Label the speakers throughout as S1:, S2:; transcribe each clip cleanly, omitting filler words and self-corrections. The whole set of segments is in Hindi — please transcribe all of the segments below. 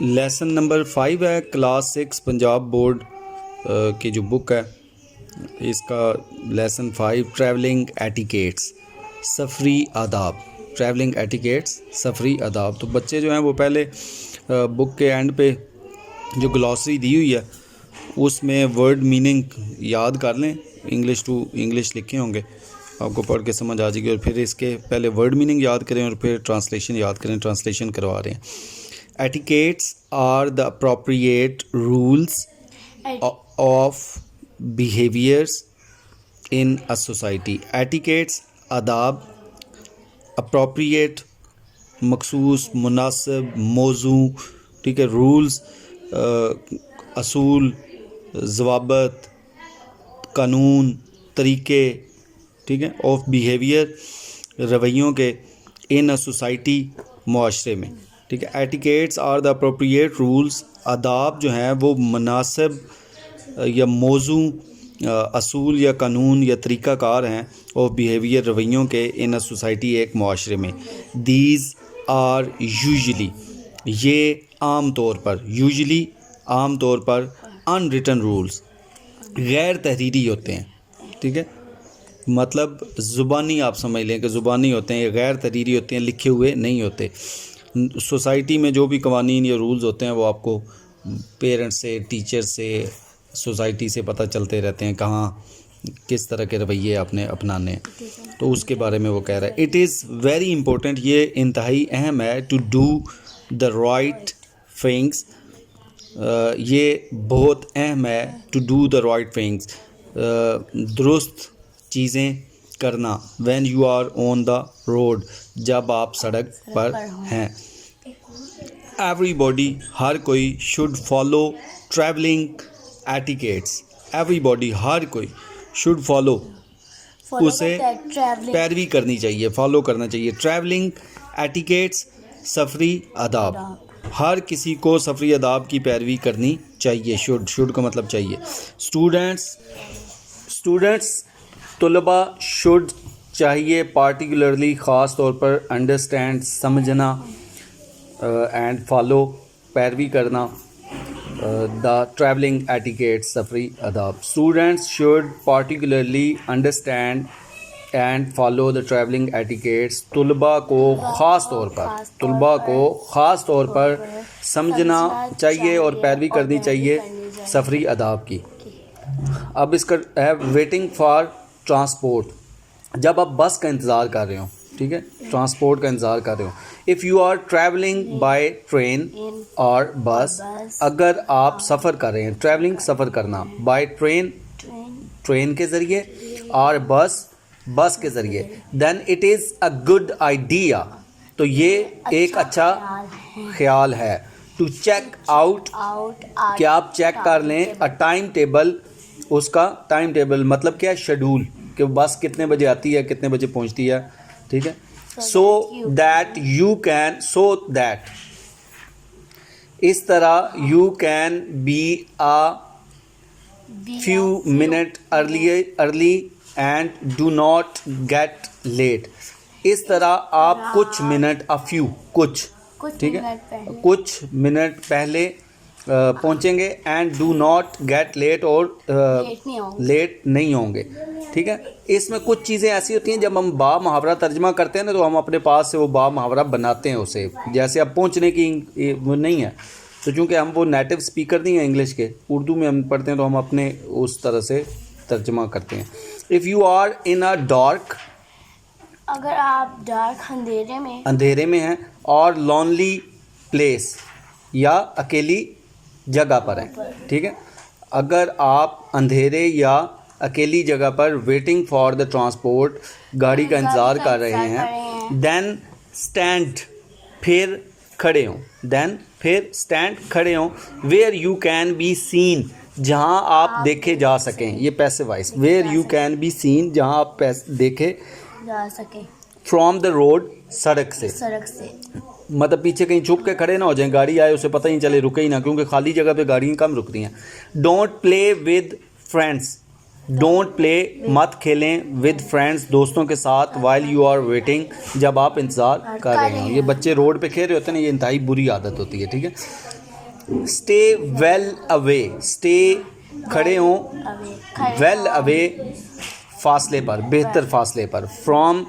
S1: लेसन नंबर 5 है, क्लास 6 पंजाब बोर्ड की जो बुक है इसका लेसन 5 ट्रैवलिंग एटिकेट्स सफ़री आदाब। ट्रैवलिंग एटिकेट्स सफ़री आदाब। तो बच्चे जो हैं वो पहले बुक के एंड पे जो ग्लॉसरी दी हुई है उसमें वर्ड मीनिंग याद कर लें, इंग्लिश टू इंग्लिश लिखे होंगे, आपको पढ़ के समझ आ जाएगी। और फिर इसके पहले वर्ड मीनिंग याद करें और फिर ट्रांसलेशन याद करें। ट्रांसलेशन करवा रहे हैं। Etiquettes are the appropriate rules of behaviours in a society. Etiquettes आदाब, अप्रोप्रिएट मखसूस, मुनासिब, मौजू, ठीक है, रूल्स असूल, ज़वाबत, कानून, तरीक़े, ठीक है, ऑफ बिहेवियर रवैयों के, इन अ सोसाइटी मुआशरे में, ठीक है। Etiquettes are the appropriate rules, आदाब जो हैं वो मुनासिब या मौजू असूल या कानून या तरीक़ाकार हैं ऑफ बिहेवियर रवैयों के, इन अ सोसाइटी एक मुआशरे में। दीज आर यूजली, ये आम तौर पर, यूजली आम तौर पर, अनरिटन रूल्स गैर तहरीरी होते हैं, ठीक है। मतलब ज़ुबानी आप समझ लें कि ज़ुबानी होते हैं, ये गैर तहरीरी होते हैं, लिखे हुए नहीं होते। सोसाइटी में जो भी कवानीन या रूल्स होते हैं वो आपको पेरेंट्स से, टीचर से, सोसाइटी से पता चलते रहते हैं कहाँ किस तरह के रवैये आपने अपनाने हैं, तो उसके बारे में वो कह रहा है। इट इज़ वेरी इंपॉर्टेंट, ये इंतहाई अहम है, to do the right things, ये बहुत अहम है, to do the right things, दुरुस्त चीज़ें करना, when you are on the road, जब आप सड़क पर हैं। एवरीबॉडी, हर कोई, should follow travelling etiquettes, everybody, हर कोई, शुड फॉलो, उसे पैरवी करनी चाहिए, फॉलो करना चाहिए। ट्रैवलिंग एटिकेट्स सफ़री आदाब, हर किसी को सफ़री आदाब की पैरवी करनी चाहिए। शुड का मतलब चाहिए। स्टूडेंट्स तलबा शुड चाहिए, पार्टिकुलरली ख़ास तौर पर, अंडरस्टैंड समझना, एंड फॉलो पैरवी करना, द ट्रैवलिंग एटिकेट सफ़री आदाब। Students should particularly understand and follow the travelling etiquettes, तलबा को ख़ास तौर पर समझना चाहिए और पैरवी करनी चाहिए सफ़री आदाब की। अब इसका है वेटिंग फॉर ट्रांसपोर्ट, जब आप बस का इंतज़ार कर रहे हो, ठीक है, ट्रांसपोर्ट का इंतज़ार कर रहे हो। If you are travelling by train or bus, अगर आप सफ़र कर रहे हैं, ट्रैवलिंग सफ़र करना, बाय ट्रेन के ज़रिए और बस के ज़रिए, then it is a good idea, तो ये एक अच्छा ख्याल है, टू चेक आउट, कि आप चेक कर लें, अ टाइम टेबल, उसका टाइम टेबल मतलब क्या है, शेड्यूल, कि बस कितने बजे आती है, कितने बजे पहुंचती है, ठीक है। सो दैट इस तरह you can be a few minute early and do not get late, इस तरह आप कुछ मिनट, अ फ्यू, कुछ, ठीक है, कुछ मिनट पहले पहुंचेंगे, and do not get late, और लेट नहीं होंगे, ठीक है। इसमें कुछ चीज़ें ऐसी होती हैं जब हम बा मुहावरा तर्जमा करते हैं ना, तो हम अपने पास से वो बा मुहावरा बनाते हैं उसे, जैसे अब पहुंचने की वो नहीं है, तो चूँकि हम वो नेटिव स्पीकर नहीं हैं इंग्लिश के, उर्दू में हम पढ़ते हैं तो हम अपने उस तरह से तर्जमा करते हैं। If you are in a dark,
S2: अगर आप डार्क
S1: अंधेरे में हैं, और लॉनली प्लेस, या अकेली जगह पर हैं, ठीक है। अगर आप अंधेरे या अकेली जगह पर वेटिंग फॉर द ट्रांसपोर्ट, गाड़ी का इंतज़ार कर रहे हैं, देन स्टैंड, फिर खड़े हों, खड़े हों, where you can be seen, जहां आप देखे जा सकें, ये passive voice, where you can be seen, जहां आप देखे
S2: जा सकें,
S1: फ्रॉम द रोड, सड़क से, मतलब पीछे कहीं छुप के खड़े ना हो जाएं, गाड़ी आए उसे पता ही चले, रुके ही ना, क्योंकि खाली जगह पे गाड़ियाँ कम रुकती हैं। Don't play with friends, don't play, मत खेलें, विद फ्रेंड्स, दोस्तों के साथ, वाइल यू आर वेटिंग, जब आप इंतज़ार कर रहे हो। ये बच्चे रोड पे खेल रहे होते हैं ना, ये इंतहाई बुरी आदत होती है, ठीक है। स्टे वेल अवे, स्टे खड़े हों, वेल अवे फासले पर, बेहतर फासले पर, फ्रॉम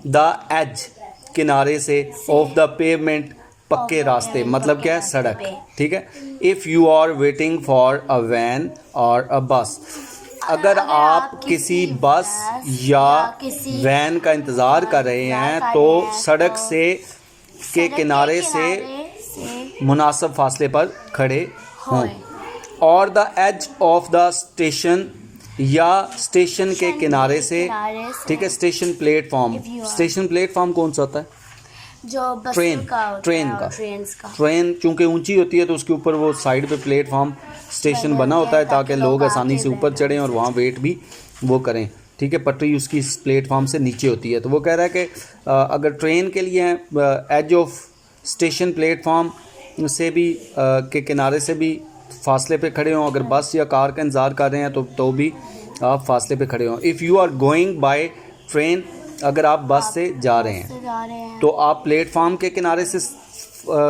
S1: द एज किनारे से, ऑफ द पेवमेंट पक्के रास्ते, मतलब क्या है, सड़क, ठीक है। If you are waiting for a van or a बस, अगर आप किसी बस या वैन का इंतज़ार कर रहे हैं तो सड़क से के किनारे से मुनासिब फासले पर खड़े हों। Or the edge of the station, या स्टेशन के किनारे से, ठीक है। स्टेशन प्लेटफॉर्म, स्टेशन प्लेटफॉर्म कौन सा होता है?
S2: जो बस
S1: ट्रेन,
S2: का होता
S1: ट्रेन
S2: है,
S1: का,
S2: ट्रेन्स का।
S1: ट्रेन चूँकि ऊंची होती है तो उसके ऊपर वो साइड पे प्लेटफॉर्म स्टेशन बना होता है ताकि लोग आसानी से ऊपर चढ़ें और वहाँ वेट भी वो करें, ठीक है। पटरी उसकी इस प्लेटफॉर्म से नीचे होती है। तो वो कह रहा है कि अगर ट्रेन के लिए एज ऑफ स्टेशन प्लेटफॉर्म से भी के किनारे से भी फासले पे खड़े हों, अगर बस या कार का इंतज़ार कर रहे हैं तो भी आप फासले पे खड़े हों। If you are going by train, अगर आप बस से जा रहे हैं तो आप प्लेटफॉर्म के किनारे से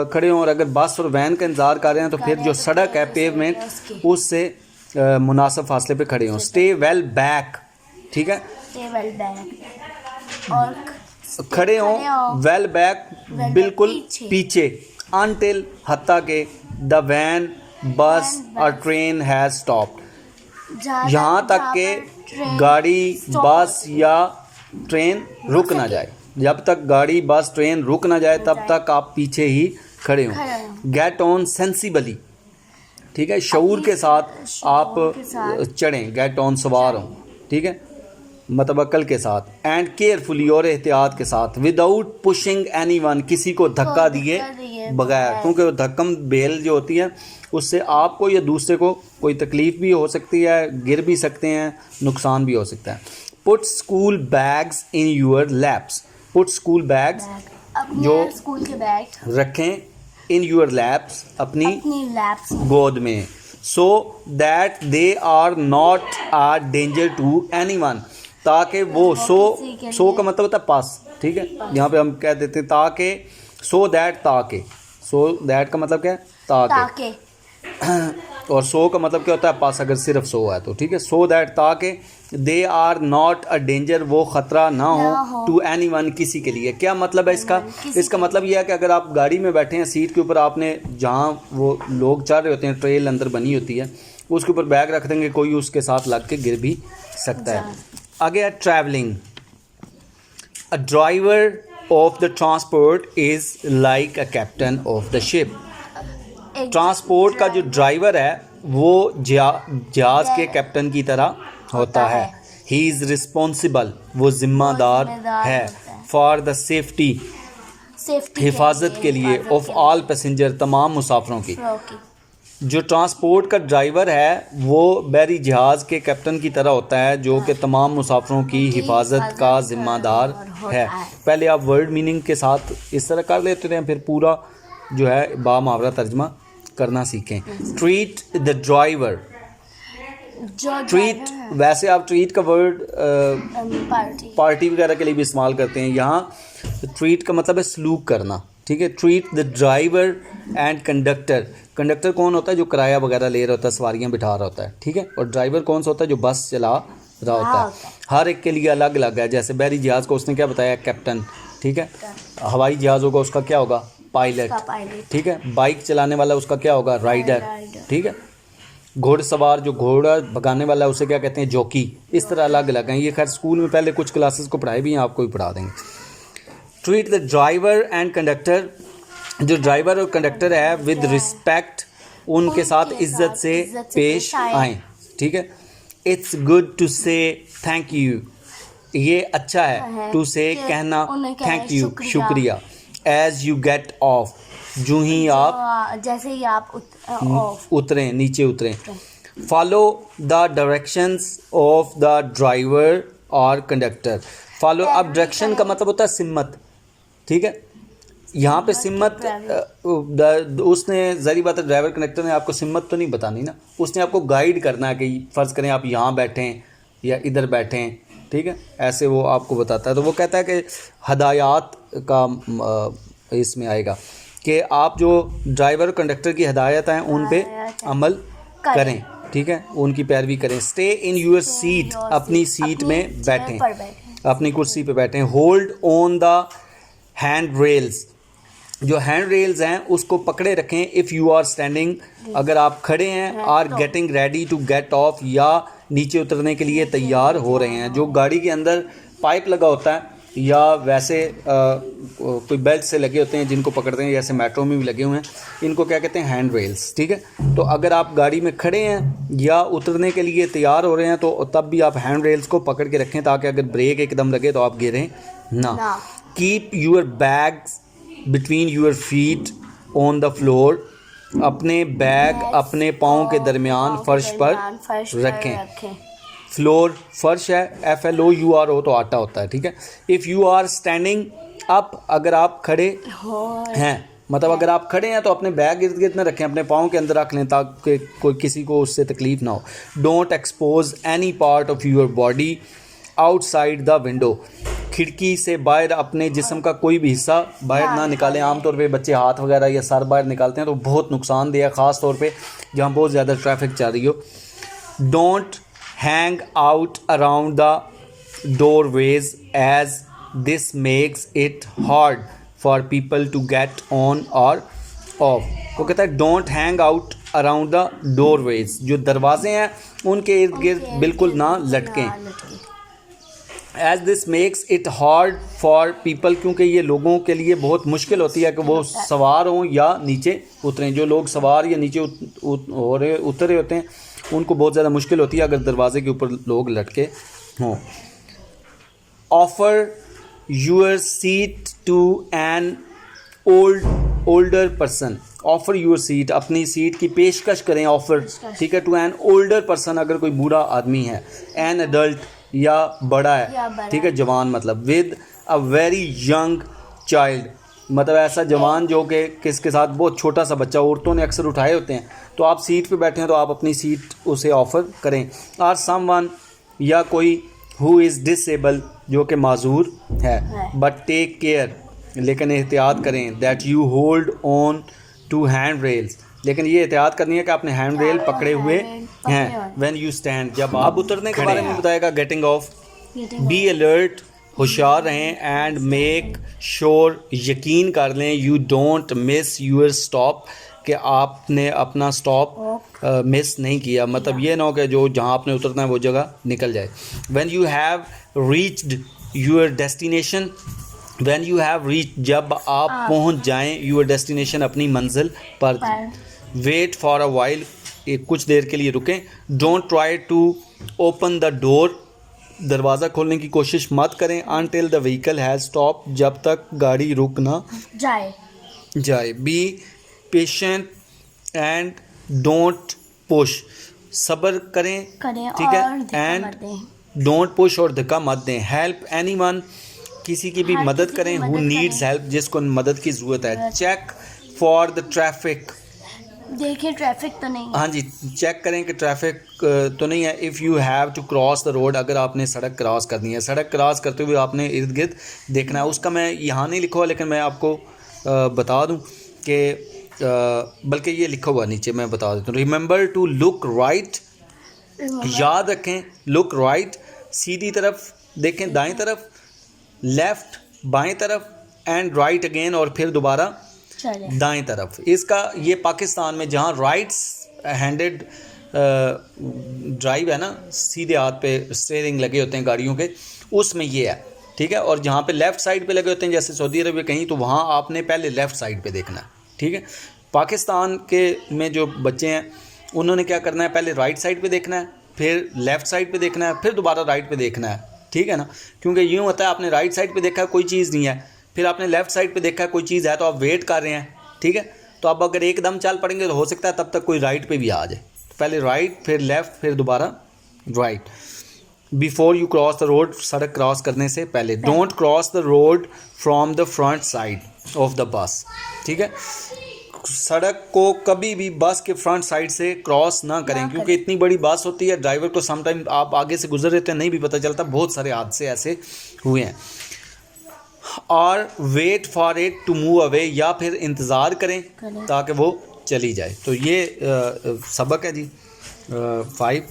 S1: खड़े हों, और अगर बस और वैन का इंतज़ार कर रहे हैं तो फिर जो सड़क है पेवमेंट उससे मुनासिब फासले पे खड़े हों। स्टे वेल बैक, ठीक है,
S2: स्टे वेल बैक, और
S1: खड़े हों वेल बैक, बिल्कुल पीछे, अनटिल हत्ता के द वैन बस और ट्रेन हैज़ स्टॉप्ड, यहाँ तक के गाड़ी बस या ट्रेन रुक ना जाए। जब तक गाड़ी बस ट्रेन रुक ना जाए तब तक आप पीछे ही खड़े हों। गेट ऑन सेंसिबली, ठीक है, शऊर के साथ आप चढ़ें, गेट ऑन सवार हों, ठीक है, मतलब अक्ल के साथ। एंड केयरफुली, और एहतियात के साथ, विदाउट पुशिंग एनीवन, किसी को धक्का दिए बगैर, क्योंकि वो धक्कम बेल जो होती है उससे आपको या दूसरे को कोई तकलीफ़ भी हो सकती है, गिर भी सकते हैं, नुकसान भी हो सकता है। Put school bags in your laps, put school bags, जो
S2: स्कूल के बैग
S1: रखें, इन यूर लैप्स, अपनी
S2: लैप्स
S1: गोद में, so that they are not a danger to anyone, ताकि वो सो का मतलब होता है पास, ठीक है, यहाँ पे हम कह देते हैं ताकि, सो दैट का मतलब क्या है, ताकि और सो का मतलब क्या होता है, पास, अगर सिर्फ सो है तो, ठीक है। सो दैट, ताकि, they are not a danger, वो ख़तरा ना हो, टू एनीवन, किसी के लिए। क्या मतलब है इसका? इसका मतलब यह है कि अगर आप गाड़ी में बैठे हैं, सीट के ऊपर आपने, जहाँ वो लोग चढ़ रहे होते हैं, ट्रेल अंदर बनी होती है, उसके ऊपर बैग रख देंगे, कोई उसके साथ लग के गिर भी सकता है। आगे है travelling. A driver of the transport is like a captain of the ship. Transport का जो ड्राइवर है वो जहाज के कैप्टन की तरह होता है। ही इज़ रिस्पॉन्सिबल, वो ज़िम्मेदार है, फॉर द सेफ्टी, हिफाजत के लिए, ऑफ ऑल पैसेंजर, तमाम मुसाफिरों की। जो ट्रांसपोर्ट का ड्राइवर है वो बहरी जहाज़ के कैप्टन की तरह होता है, जो कि तमाम मुसाफिरों की हिफाजत का ज़िम्मेदार है। पहले आप वर्ड मीनिंग के साथ इस तरह कर लेते हैं, फिर पूरा जो है बामुहावरा तर्जमा करना सीखें। ट्रीट द ड्राइवर, ट्रीट, वैसे आप ट्रीट का वर्ड पार्टी वगैरह के लिए भी इस्तेमाल करते हैं, यहाँ ट्रीट का मतलब है सलूक करना, ठीक है। Treat the driver and conductor, conductor कौन होता है? जो किराया वगैरह ले रहा होता है, सवारियाँ बिठा रहा होता है, ठीक है। और ड्राइवर कौन सा होता है? जो बस चला रहा होता है। हर एक के लिए अलग अलग है। जैसे बहरी जहाज़ को उसने क्या बताया? कैप्टन, ठीक है। हवाई जहाज़ होगा उसका क्या होगा? पायलट, ठीक है। बाइक चलाने वाला उसका क्या होगा? राइडर, ठीक है। घोड़सवार, जो घोड़ा भगाने वाला है, उसे क्या कहते हैं? जॉकी। इस तरह अलग अलग हैं। ये खैर स्कूल में पहले कुछ क्लासेस को पढ़ाए भी हैं, आपको भी पढ़ा देंगे। Treat the driver and conductor, जो ड्राइवर और कंडक्टर है, विद रिस्पेक्ट, उनके साथ इज्जत से पेश आएँ, ठीक है। It's good to say thank you, ये अच्छा है, टू से कहना थैंक यू, शुक्रिया। एज यू गेट ऑफ, जो ही आप,
S2: जैसे ही आप
S1: उतरें, नीचे उतरें। Follow the directions of the driver और कंडक्टर। फॉलो, अब डायरेक्शन का मतलब होता है सिम्मत, ठीक है। यहाँ पे सिम्मत उसने, ज़ाहिर बात है ड्राइवर कंडक्टर ने आपको सिम्मत तो नहीं बतानी ना, उसने आपको गाइड करना है कि फ़र्ज़ करें आप यहाँ बैठें या इधर बैठें, ठीक है, ऐसे वो आपको बताता है। तो वो कहता है कि हदायत का इसमें आएगा। कि आप जो ड्राइवर कंडक्टर की हिदायत हैं उन पे अमल करें, ठीक है, उनकी पैरवी करें। स्टे इन यूर सीट, अपनी सीट में बैठें, अपनी कुर्सी पे बैठें। Hold on the hand rails, जो हैंड रेल्स हैं उसको पकड़े रखें। इफ़ यू आर स्टैंडिंग, अगर आप खड़े हैं। Are getting ready to get off, या नीचे उतरने के लिए तैयार हो रहे हैं। जो गाड़ी के अंदर पाइप लगा होता है या वैसे कोई बेल्ट से लगे होते हैं जिनको पकड़ते हैं, जैसे मेट्रो में भी लगे हुए हैं, इनको क्या कहते हैं, हैंड रेल्स, ठीक है। तो अगर आप गाड़ी में खड़े हैं या उतरने के लिए तैयार हो रहे हैं तो तब भी आप हैंड रेल्स को पकड़ के रखें, ताकि अगर ब्रेक एकदम लगे तो आप गिरें ना। Keep your bags between your feet on the floor, अपने बैग अपने पाँव के दरमियान फर्श पर रखें। फ्लोर फर्श है, FLOUR तो आटा होता है, ठीक है। If you are standing up, अगर आप खड़े हैं, मतलब अगर आप खड़े हैं तो अपने बैग इर्द गिर्द में रखें, अपने पाँव के अंदर रख लें ताकि कोई किसी को उससे तकलीफ़ ना हो। Don't expose any part of your body outside the window, खिड़की से बाहर अपने जिस्म का कोई भी हिस्सा बाहर ना निकालें। आमतौर पे बच्चे हाथ वगैरह या सर बाहर निकालते हैं तो बहुत नुकसानदेह है, ख़ास तौर पे जहाँ बहुत ज़्यादा ट्रैफिक चल रही हो। Don't hang out around the doorways as this makes it hard for people to get on or off। वो कहता है don't hang out around the doorways, जो दरवाजे हैं उनके इर्द गिर्द बिल्कुल ना लटकें। as this makes it hard for people, क्योंकि ये लोगों के लिए बहुत मुश्किल होती है कि वो सवार हों या नीचे उतरें। जो लोग सवार या नीचे उतर रहे होते हैं उनको बहुत ज़्यादा मुश्किल होती है अगर दरवाजे के ऊपर लोग लटके हों। Offer your seat to an older person, offer your seat, अपनी सीट की पेशकश करें, ऑफ़र, ठीक है, टू एन ओल्डर पर्सन, अगर कोई बूढ़ा आदमी है। एन एडल्ट या बड़ा है, ठीक है, जवान मतलब। With a very young child, मतलब ऐसा जवान जो कि किसके साथ बहुत छोटा सा बच्चा, औरतों ने अक्सर उठाए होते हैं, तो आप सीट पे बैठे हैं तो आप अपनी सीट उसे ऑफ़र करें। आर समवन, या कोई हु इज़ डिसेबल, जो कि माजूर है। बट टेक केयर, लेकिन एहतियात करें। That you hold on to hand rails, लेकिन ये एहतियात करनी है कि आपने हैंड रेल पकड़े हुए हैं। व्हेन यू स्टैंड, जब आप उतरने के बारे में बताएगा। गेटिंग ऑफ, बी अलर्ट, होशियार रहें। एंड मेक श्योर, यकीन कर लें, you don't miss your stop, कि आपने अपना स्टॉप मिस नहीं किया, मतलब ये ना हो कि जो जहाँ आपने उतरना है वो जगह निकल जाए। When you have reached your destination, when you have reach, जब आप पहुँच जाएं यूर डेस्टिनेशन, अपनी मंजिल पर। वेट फॉर अ वाइल, कुछ देर के लिए रुकें। Don't try to open the door, दरवाज़ा खोलने की कोशिश मत करें। Until the vehicle has stop, जब तक गाड़ी रुक ना जाए। Be patient and don't push, सब्र करें, ठीक है, एंड डोंट पुश, और धक्का मत दें। हेल्प एनीवन, किसी की भी मदद करें। हु नीड्स हेल्प, जिसको मदद की ज़रूरत है। चेक फॉर द ट्रैफिक,
S2: देखिए ट्रैफिक तो नहीं है।
S1: हाँ जी, चेक करें कि ट्रैफिक तो नहीं है। If you have to cross the road, अगर आपने सड़क क्रॉस करनी है, सड़क क्रॉस करते हुए आपने इर्द गिर्द देखना है। उसका मैं यहाँ नहीं लिखा हुआ, लेकिन मैं आपको बता दूँ कि बल्कि ये लिखा हुआ नीचे, मैं बता देता हूँ। रिमेंबर टू लुक राइट, याद रखें, लुक राइट, सीधी तरफ देखें, दाएं तरफ, लेफ़्ट बाएं तरफ, एंड राइट अगेन, और फिर दोबारा दाएं तरफ। इसका ये पाकिस्तान में जहाँ राइट्स हैंडेड ड्राइव है ना, सीधे हाथ पे स्टीयरिंग लगे होते हैं गाड़ियों के, उसमें ये है, ठीक है। और जहाँ पे लेफ़्ट साइड पे लगे होते हैं, जैसे सऊदी अरब में कहीं, तो वहाँ आपने पहले लेफ़्ट साइड पे देखना है, ठीक है। पाकिस्तान के में जो बच्चे हैं उन्होंने क्या करना है, पहले राइट साइड पे देखना है, फिर लेफ़्ट साइड पे देखना है, फिर दोबारा राइट पे देखना है, ठीक है ना। क्योंकि यूँ होता है, आपने राइट साइड पे देखा है कोई चीज़ नहीं है, फिर आपने लेफ़्ट साइड पे देखा है कोई चीज़ है, तो आप वेट कर रहे हैं, ठीक है। तो अब अगर एकदम चल पड़ेंगे तो हो सकता है तब तक कोई राइट पे भी आ जाए। तो पहले राइट, फिर लेफ़्ट, फिर दोबारा right. Before you cross the road, सड़क क्रॉस करने से पहले। Don't cross the road from the front side of the bus, ठीक है। सड़क को कभी भी बस के फ्रंट साइड से क्रॉस ना करें, क्योंकि इतनी बड़ी बस होती है, ड्राइवर को समटाइम आप आगे से गुजर रहे थे नहीं भी पता चलता, बहुत सारे हादसे ऐसे हुए हैं। Or wait for it to move away, या फिर इंतज़ार करें
S2: करें।
S1: ताकि वो चली जाए। तो ये सबक है जी 5।